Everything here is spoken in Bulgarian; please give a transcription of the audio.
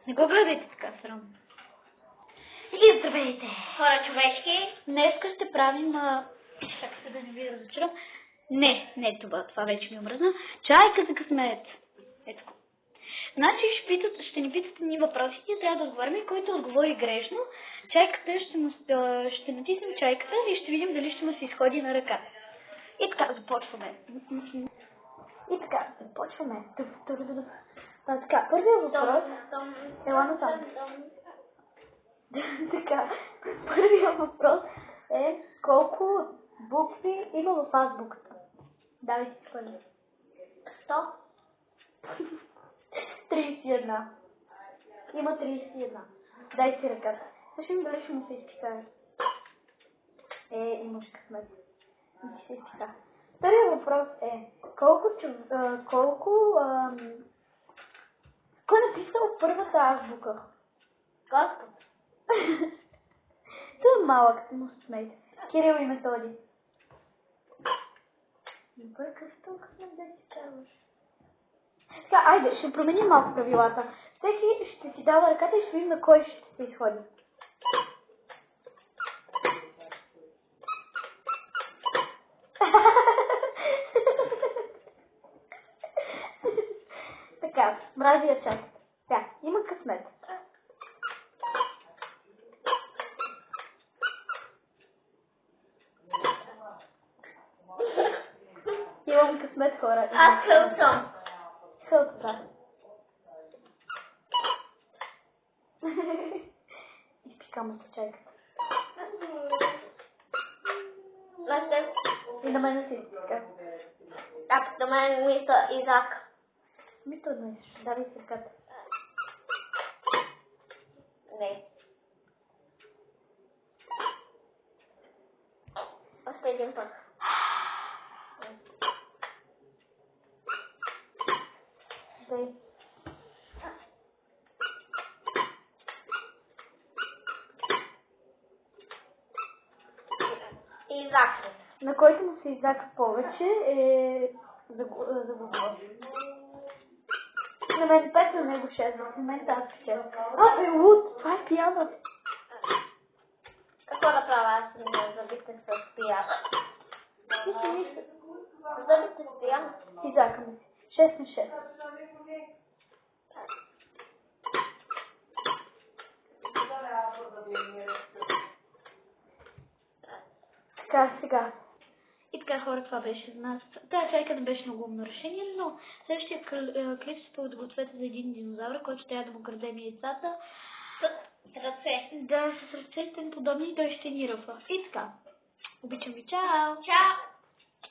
Не го гледайте така срам. И здравейте! Хора човешки. Днеска ще правим... Чакай се да не ви разочарам. Не това вече ми омръзна. Чайка за късмет. Ето. Значи ще ни питате ни въпроси, ние трябва да отговаряме и който отговори грешно, чайката ще натиснем чайката и ще видим дали ще му се изходи на ръка. И така, започваме. Така, първият въпрос... Ела насам. Така, първият въпрос е колко букви има в азбуката. Давай си първи. 100. 31. Има 31. Дай си ръката. Слушай дали ще му се изпитае. Имаш късмет. Не ти се изпита. Вторият въпрос е кой е написал първата азбука? Господ. Това е малък, му се смейте. Кирил и Методи. Не бъркаш толкова да си казваш. Така, айде, ще променим малко правилата. Всеки ще си дава ръката и ще видим на кой ще се изходи. Така, мрази я чак. Така, има късмет. Имам късмет, хора. Аз хълтам. Хълта. Изпика му се чайката. И на мен се изпика. Так, на мен мисля Изак. Мисля днес. Давай си ръката. Не. Още един път. Дай. Изак. На който му се издака повече е за глава. На мен 5, на него 6. В момента аз 6. Бе, луд! Това е пияна. Какво да правя? Аз не забитих с пияна. Ти си мисля. Забитих с пияна. Издака ми се. 6 на 6. Така, сега. И така, хора, това беше за нас. Тая чайка не беше много умно решение, но следващия клип ще подгответе за един динозавър, който трябва да му крадем яйцата. С ръце. Да, с ръцете подобни и той ще ни ръфа. И така. Обичам ви, чао! Чао!